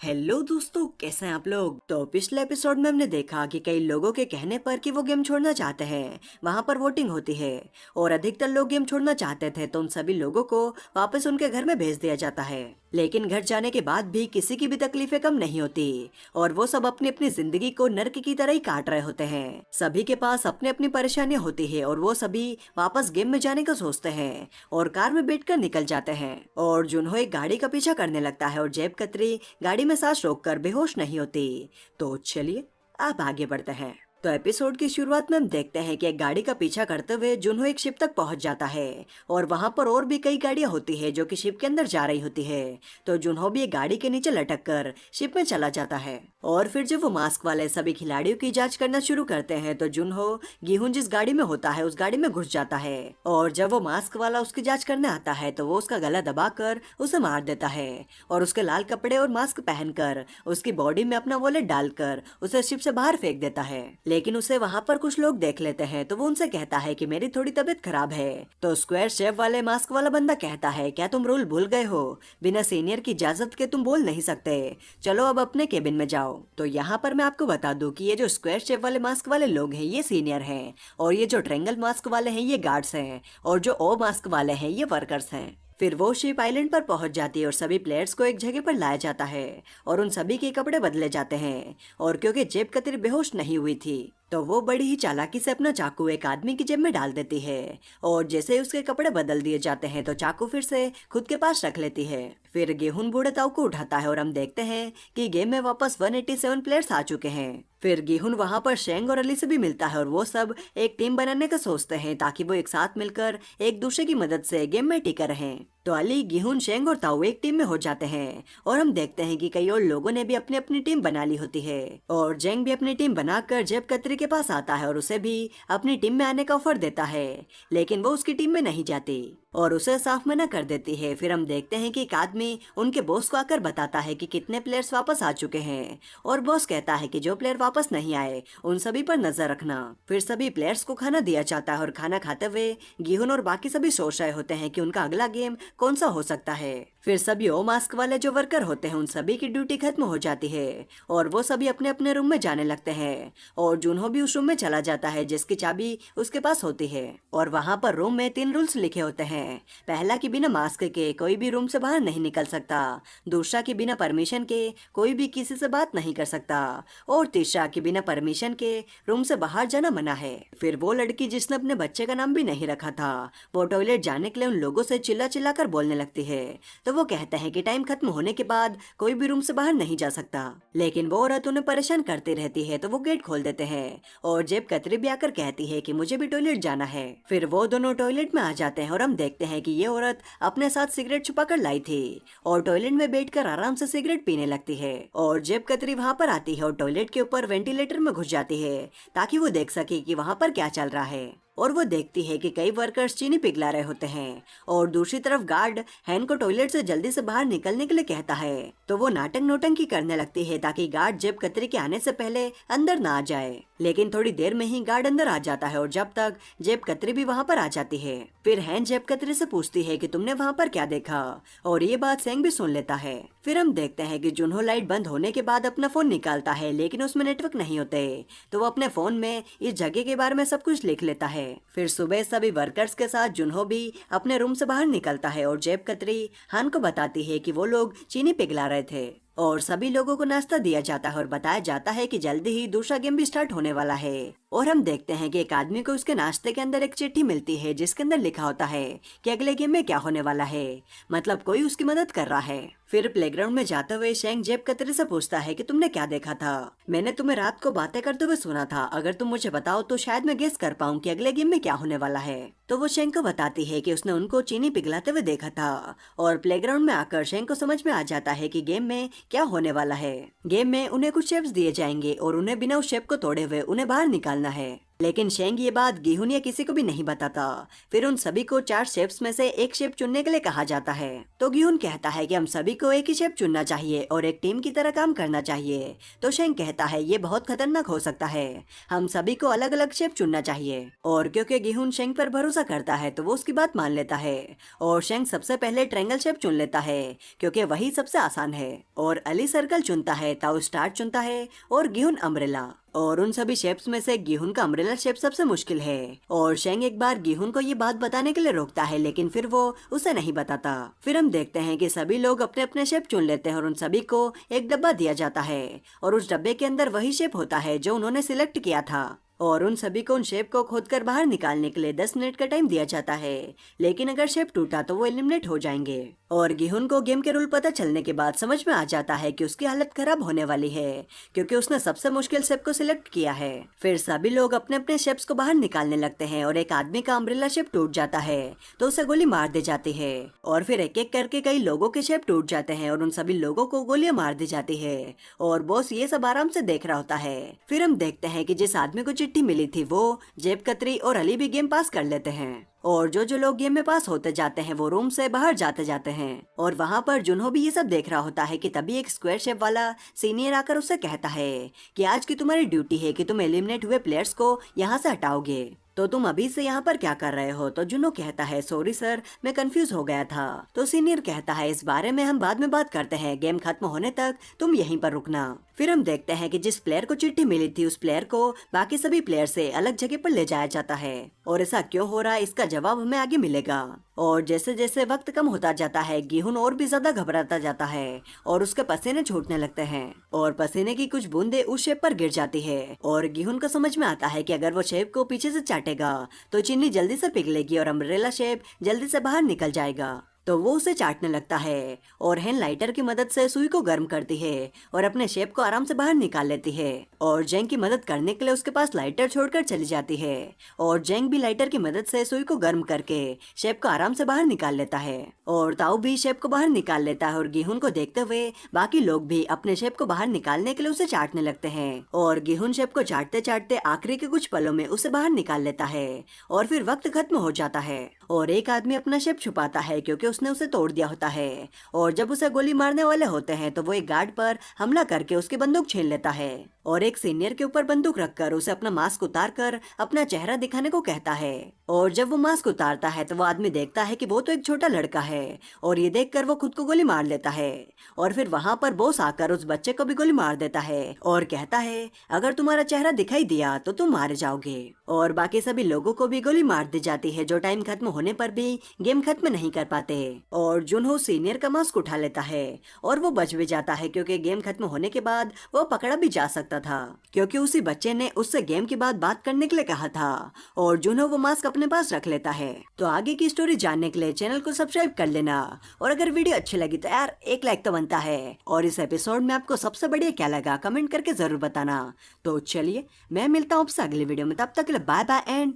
Hello दोस्तों, कैसे हैं आप लोग। तो पिछले एपिसोड में हमने देखा कि कई लोगों के कहने पर कि वो गेम छोड़ना चाहते हैं, वहाँ पर वोटिंग होती है और अधिकतर लोग गेम छोड़ना चाहते थे तो उन सभी लोगों को वापस उनके घर में भेज दिया जाता है। लेकिन घर जाने के बाद भी किसी की भी तकलीफें कम नहीं होती और वो सब अपनी अपनी जिंदगी को नर्क की तरह ही काट रहे होते हैं। सभी के पास अपनी अपनी परेशानियां होती है और वो सभी वापस गेम में जाने का सोचते हैं और कार में बैठकर निकल जाते हैं। और जुनहो एक गाड़ी का पीछा करने लगता है और जेब कतरी गाड़ी में सांस रोककर बेहोश नहीं होती। तो चलिए आप आगे बढ़ते हैं। तो एपिसोड की शुरुआत में हम देखते हैं कि एक गाड़ी का पीछा करते हुए जुनहो एक शिप तक पहुंच जाता है और वहां पर और भी कई गाड़ियां होती है जो कि शिप के अंदर जा रही होती है। तो जुनहो भी एक गाड़ी के नीचे लटक कर शिप में चला जाता है और फिर जब वो मास्क वाले सभी खिलाड़ियों की जांच करना शुरू करते हैं तो जुनहो गेहूं जिस गाड़ी में होता है उस गाड़ी में घुस जाता है और जब वो मास्क वाला उसकी जांच करने आता है तो वो उसका गला दबाकर उसे मार देता है और उसके लाल कपड़े और मास्क पहनकर उसकी बॉडी में अपना वॉलेट डालकर उसे शिप से बाहर फेंक देता है। लेकिन उसे वहाँ पर कुछ लोग देख लेते हैं तो वो उनसे कहता है कि मेरी थोड़ी तबीयत खराब है। तो स्क्वायर शेफ वाले मास्क वाला बंदा कहता है, क्या तुम रूल भूल गए हो, बिना सीनियर की इजाजत के तुम बोल नहीं सकते, चलो अब अपने केबिन में जाओ। तो यहाँ पर मैं आपको बता दूं कि ये जो स्क्वायर शेफ वाले मास्क वाले लोग हैं ये सीनियर हैं और ये जो ट्रायंगल मास्क वाले हैं ये गार्ड्स हैं और जो ओ मास्क वाले हैं ये वर्कर्स हैं। फिर वो शिप आइलैंड पर पहुंच जाती है और सभी प्लेयर्स को एक जगह पर लाया जाता है और उन सभी के कपड़े बदले जाते हैं। और क्योंकि जेब कतरी बेहोश नहीं हुई थी तो वो बड़ी ही चालाकी से अपना चाकू एक आदमी की जेब में डाल देती है और जैसे ही उसके कपड़े बदल दिए जाते हैं तो चाकू फिर से खुद के पास रख लेती है। फिर गेहूं बूढ़े ताऊ को उठाता है और हम देखते हैं कि गेम में वापस 187 प्लेयर्स आ चुके हैं। फिर गेहूं वहाँ पर शेंग और अली से भी मिलता है और वो सब एक टीम बनाने का सोचते हैं ताकि वो एक साथ मिलकर एक दूसरे की मदद से गेम में टिके रहें। तो अली, गेहूं, शेंग और ताऊ एक टीम में हो जाते हैं और हम देखते हैं कि कई और लोगों ने भी अपनी अपनी टीम बना ली होती है और जेंग भी अपनी टीम बनाकर जेब कतरी के पास आता है और उसे भी अपनी टीम में आने का ऑफर देता है, लेकिन वो उसकी टीम में नहीं जाती और उसे साफ मना कर देती है। फिर हम देखते हैं कि एक आदमी उनके बॉस को आकर बताता है कि कितने प्लेयर्स वापस आ चुके हैं और बॉस कहता है कि जो प्लेयर वापस नहीं आए उन सभी पर नजर रखना। फिर सभी प्लेयर्स को खाना दिया जाता है और खाना खाते हुए गेहूं और बाकी सभी सोच रहे होते हैं कि उनका अगला गेम कौन सा हो सकता है। फिर सभी ओ मास्क वाले जो वर्कर होते हैं उन सभी की ड्यूटी खत्म हो जाती है और वो सभी अपने अपने रूम में जाने लगते हैं और जुनहो भी उस रूम में चला जाता है जिसकी चाबी उसके पास होती है। और वहाँ पर रूम में 3 रूल्स लिखे होते हैं। पहला कि बिना मास्क के कोई भी रूम से बाहर नहीं निकल सकता, दूसरा कि बिना परमिशन के कोई भी किसी से बात नहीं कर सकता और तीसरा कि बिना परमिशन के रूम से बाहर जाना मना है। फिर वो लड़की जिसने अपने बच्चे का नाम भी नहीं रखा था वो टॉयलेट जाने के लिए उन लोगों से चिल्ला चिल्ला कर बोलने लगती है। तो वो कहते हैं कि टाइम खत्म होने के बाद कोई भी रूम से बाहर नहीं जा सकता, लेकिन वो औरत उन्हें परेशान करती रहती है तो वो गेट खोल देते हैं और जेब कतरी भी आकर कहती है कि मुझे भी टॉयलेट जाना है। फिर वो दोनों टॉयलेट में आ जाते हैं और हम देखते हैं कि ये औरत अपने साथ सिगरेट छुपा कर लाई थी और टॉयलेट में बैठकर आराम से सिगरेट पीने लगती है। और जेब कतरी वहाँ पर आती है और टॉयलेट के ऊपर वेंटिलेटर में घुस जाती है ताकि वो देख सके कि वहाँ पर क्या चल रहा है। और वो देखती है कि कई वर्कर्स चीनी पिघला रहे होते हैं और दूसरी तरफ गार्ड हैन को टॉयलेट से जल्दी से बाहर निकलने के लिए कहता है तो वो नाटक नौटंकी करने लगती है ताकि गार्ड जेब कतरी के आने से पहले अंदर ना आ जाए। लेकिन थोड़ी देर में ही गार्ड अंदर आ जाता है और जब तक जेब कतरी भी वहाँ पर आ जाती है। फिर हैन जेब कतरी से पूछती है कि तुमने वहाँ पर क्या देखा और ये बात सेंग भी सुन लेता है। फिर हम देखते हैं कि जुनहो लाइट बंद होने के बाद अपना फोन निकालता है लेकिन उसमें नेटवर्क नहीं होते तो वो अपने फोन में इस जगह के बारे में सब कुछ लिख लेता है। फिर सुबह सभी वर्कर्स के साथ जुनहो भी अपने रूम से बाहर निकलता है और जेब कतरी हान को बताती है कि वो लोग चीनी पिघला रहे थे और सभी लोगों को नाश्ता दिया जाता है और बताया जाता है कि जल्दी ही दूसरा गेम भी स्टार्ट होने वाला है। और हम देखते हैं कि एक आदमी को उसके नाश्ते के अंदर एक चिट्ठी मिलती है जिसके अंदर लिखा होता है कि अगले गेम में क्या होने वाला है, मतलब कोई उसकी मदद कर रहा है। फिर प्लेग्राउंड में जाते हुए शेंग जेब कतरी से पूछता है कि तुमने क्या देखा था, मैंने तुम्हें रात को बातें करते हुए सुना था, अगर तुम मुझे बताओ तो शायद मैं गेस कर पाऊँ कि अगले गेम में क्या होने वाला है। तो वो शेंग को बताती है कि उसने उनको चीनी पिघलाते हुए देखा था और प्लेग्राउंड में आकर शेंग को समझ में आ जाता है कि गेम में क्या होने वाला है। गेम में उन्हें कुछ शेप्स दिए जाएंगे और उन्हें बिना उस शेप को तोड़े हुए उन्हें बाहर निकालना है। लेकिन शेंग ये बात गिहुन या किसी को भी नहीं बताता। फिर उन सभी को 4 शेफ्स में से एक शेफ चुनने के लिए कहा जाता है। तो गिहुन कहता है कि हम सभी को एक ही शेफ चुनना चाहिए और एक टीम की तरह काम करना चाहिए। तो शेंग कहता है ये बहुत खतरनाक हो सकता है, हम सभी को अलग अलग शेफ चुनना चाहिए। और क्योंकि गिहुन शेंग पर भरोसा करता है तो वो उसकी बात मान लेता है और शेंग सबसे पहले ट्रायंगल शेप चुन लेता है क्योंकि वही सबसे आसान है। और अली सर्कल चुनता है, ताऊ स्टार चुनता है और गिहुन अम्ब्रेला। और उन सभी शेप्स में से गिहुन का अम्ब्रेला शेप सबसे मुश्किल है। और शेंग एक बार गिहुन को ये बात बताने के लिए रोकता है लेकिन फिर वो उसे नहीं बताता। फिर हम देखते हैं कि सभी लोग अपने अपने शेप चुन लेते हैं और उन सभी को एक डब्बा दिया जाता है और उस डब्बे के अंदर वही शेप होता है जो उन्होंने सिलेक्ट किया था। और उन सभी को उन शेप को खोदकर बाहर निकालने के लिए 10 मिनट का टाइम दिया जाता है, लेकिन अगर शेप टूटा तो वो एलिमिनेट हो जाएंगे। और गिहुन को गेम के रूल पता चलने के बाद समझ में आ जाता है कि उसकी हालत खराब होने वाली है क्योंकि उसने सबसे मुश्किल शेप को सिलेक्ट किया है। फिर सभी लोग अपने अपने शेप्स को बाहर निकालने लगते हैं और एक आदमी का अम्ब्रेला शेप टूट जाता है तो उसे गोली मार दी जाती है। और फिर एक एक करके कई लोगों के शेप टूट जाते हैं और उन सभी लोगों को गोलियां मार दी जाती है और बॉस ये सब आराम से देख रहा होता है। फिर हम देखते हैं कि जिस आदमी को चिट्ठी मिली थी वो, जेब कतरी और अली भी गेम पास कर लेते हैं। और जो लोग गेम में पास होते जाते हैं वो रूम से बाहर जाते जाते हैं। और वहाँ पर जुनहो भी ये सब देख रहा होता है कि तभी एक स्क्वायर शेप वाला सीनियर आकर उससे कहता है कि आज की तुम्हारी ड्यूटी है कि तुम एलिमिनेट हुए प्लेयर्स को यहाँ से हटाओगे, तो तुम अभी से यहाँ पर क्या कर रहे हो। तो जुनो कहता है सॉरी सर, मैं कंफ्यूज हो गया था। तो सीनियर कहता है इस बारे में हम बाद में बात करते हैं, गेम खत्म होने तक तुम यहीं पर रुकना। फिर हम देखते हैं कि जिस प्लेयर को चिट्ठी मिली थी उस प्लेयर को बाकी सभी प्लेयर से अलग जगह पर ले जाया जाता है और ऐसा क्यों हो रहा है इसका जवाब हमें आगे मिलेगा। और जैसे जैसे वक्त कम होता जाता है गिहुन और भी ज्यादा घबराता जाता है और उसके पसीने छूटने लगते हैं और पसीने की कुछ बूंदे उस शेप पर गिर जाती है। और गिहुन को समझ में आता है कि अगर वो शेप को पीछे से चाटेगा तो चीनी जल्दी से पिघलेगी और अम्ब्रेला शेप जल्दी से बाहर निकल जाएगा। तो वो उसे चाटने लगता है और हेन लाइटर की मदद से सुई को गर्म करती है और अपने शेप को आराम से बाहर निकाल लेती है। और जेंग की मदद करने के लिए उसके पास लाइटर छोड़कर चली जाती है और जेंग भी लाइटर की मदद से सुई को गर्म करके शेप को आराम से बाहर निकाल लेता है। और ताऊ भी शेप को बाहर निकाल लेता है और गिहुन को देखते हुए बाकी लोग भी अपने शेप को बाहर निकालने के लिए उसे चाटने लगते हैं। और गिहुन शेप को चाटते चाटते आखिरी के कुछ पलों में उसे बाहर निकाल लेता है और फिर वक्त खत्म हो जाता है। और एक आदमी अपना शेप छुपाता है क्योंकि उसने उसे तोड़ दिया होता है। और जब उसे गोली मारने वाले होते हैं तो वो एक गार्ड पर हमला करके उसकी बंदूक छीन लेता है और एक सीनियर के ऊपर बंदूक रखकर उसे अपना मास्क उतार कर अपना चेहरा दिखाने को कहता है। और जब वो मास्क उतारता है तो वो आदमी देखता है कि वो तो एक छोटा लड़का है और ये देखकर वो खुद को गोली मार लेता है। और फिर वहाँ पर बॉस आकर उस बच्चे को भी गोली मार देता है और कहता है अगर तुम्हारा चेहरा दिखाई दिया तो तुम मारे जाओगे। और बाकी सभी लोगों को भी गोली मार दी जाती है जो टाइम खत्म होने पर भी गेम खत्म नहीं कर पाते। और जुनहो सीनियर का मास्क उठा लेता है और वो बच भी जाता है क्योंकि गेम खत्म होने के बाद वो पकड़ा भी जा सकता था क्योंकि उसी बच्चे ने उससे गेम के बाद बात करने के लिए कहा था। और जुनहो वो मास्क अपने पास रख लेता है। तो आगे की स्टोरी जानने के लिए चैनल को सब्सक्राइब कर लेना और अगर वीडियो अच्छी लगी तो यार एक लाइक तो बनता है। और इस एपिसोड में आपको सबसे बढ़िया क्या लगा कमेंट करके जरूर बताना। तो चलिए मैं मिलता हूँ आपसे अगली वीडियो में, तब तक के लिए bye bye and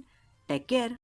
take care.